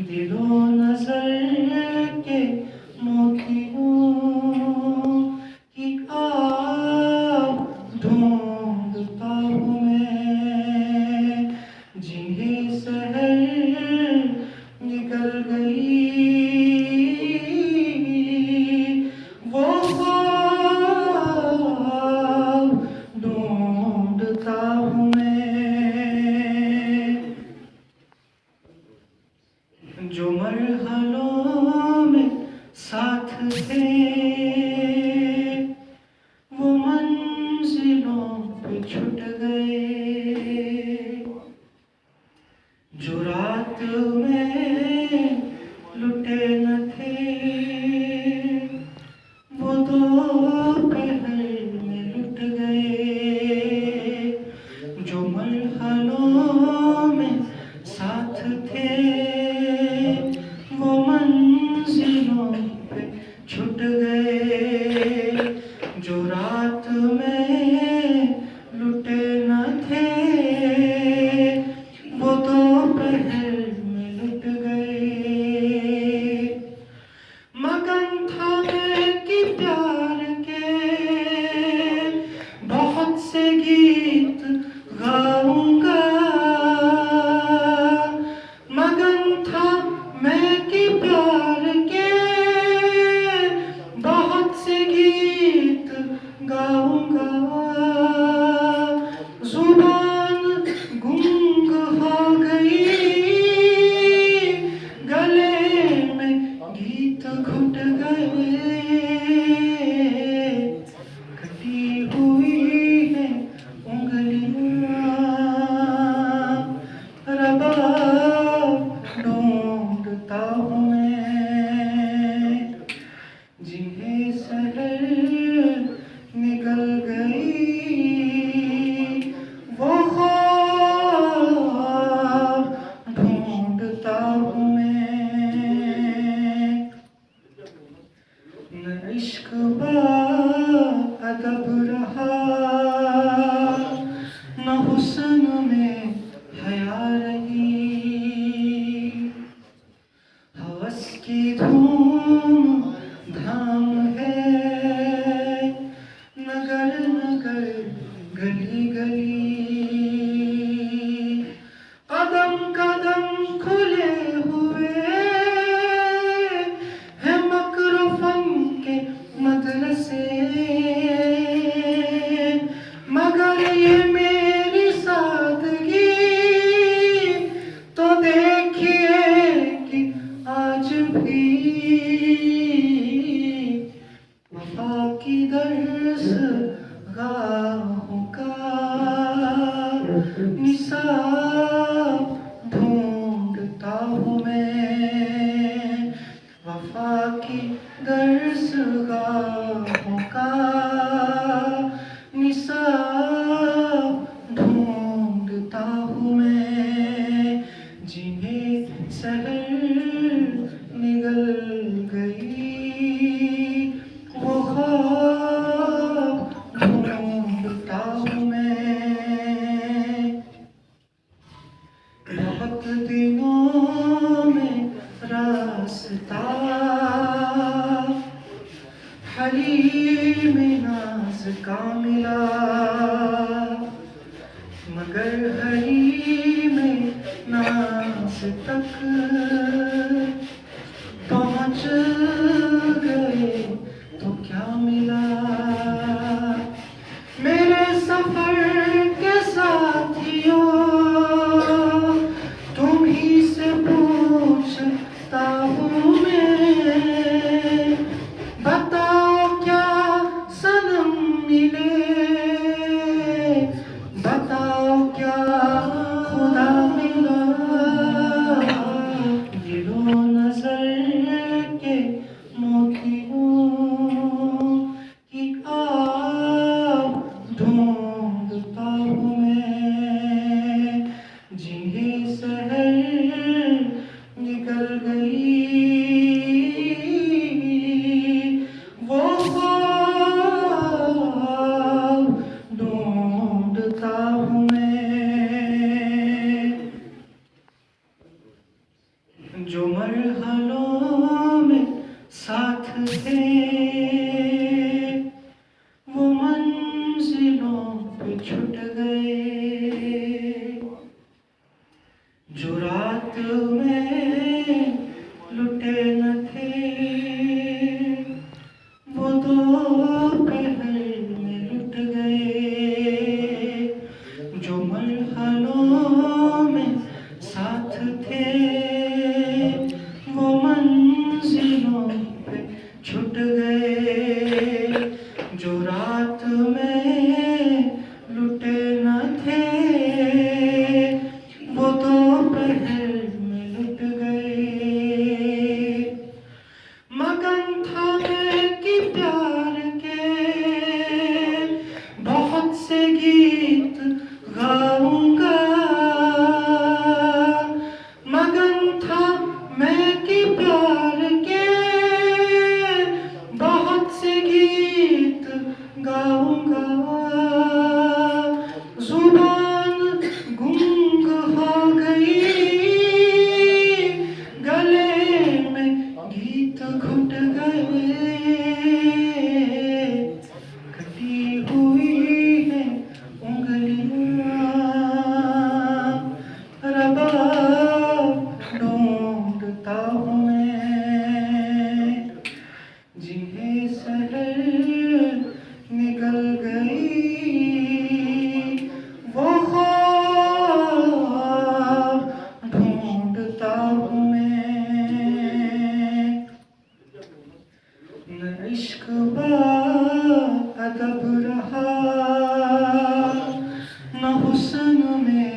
दिलो नजर के मोतियों की आप ढूंढता हूँ मैं, जिन्हें सहर निकल गई वो ख्वाब ढूंढता हूँ मैं, जो मरहलों में साथ थे वो मंजिलों पे छूट गए, जो रात में लुटे न थे वो दोपहर में लुट गए, जो मरहलों में साथ थे वो मंजिलों पे छूट गए, जो रात में लुटे न थे वो दोपहर में लुट गए। मगन था मैं कि प्यार के बहुत से गीत गाऊंगा, मगन था मैं कि प्यार के बहुत से गीत गाऊंगा, जुबान गुंग हो गई गले में गीत घुट गए, कटी हुई है उंगलियां रबाब ढूंढता हूँ मैं, जिन्हें सहर निकल गई वो ख्वाब ढूंढता हूँ मैं, न इश्क अदब रहा न हुस्न में हया रही, हवस की धूम धाम है नगर नगर गली गली, कदम कदम खुले हुए हैं मकर फन के मदरसे, मगर ये मेरी सादगी तो देखिए कि आज भी वफा की दर्स गाहों का निसाब ढूंढता हूँ मैं, वफा की दर्स गाहों का निसाब ढूंढता हूँ मैं, जिन्हें सहर निगल गई वो ख्वाब ढूंढता हूँ मैं, बहुत दिनों में रास्ता हलीम नाज का मिला, मगर हलीम नाज तक पहुँच गए तो क्या मिला, मेरे सफर के साथियों तुम ही से पूछता हूँ मैं, बताओ क्या सनम मिले, बताओ क्या खुदा मिला, दिलो नजर के मोतियों की आप ढूंढता हूँ मैं, जिन्हें सहर निकल गई वो ख्वाब ढूंढता हूँ मैं। जो मरहलों में साथ थे वो मंजिलों पे छूट गए, जो रात में लुटे न थे वो दोपहर में लुट गए। मगन था मैं कि प्यार के बहुत से गीत गाऊंगा, मगन था मैं कि प्यार के बहुत से गीत गाऊंगा। जुबान गुंग हो गई, गले में गीत घुट गए, कटी हुई है उंगलियां, रबाब ढूंढता हूँ मैं, जिन्हें सहर निकल गई वो ख्वाब ढूंढता हूँ मैं। न इश्क अदब रहा, न हुस्न में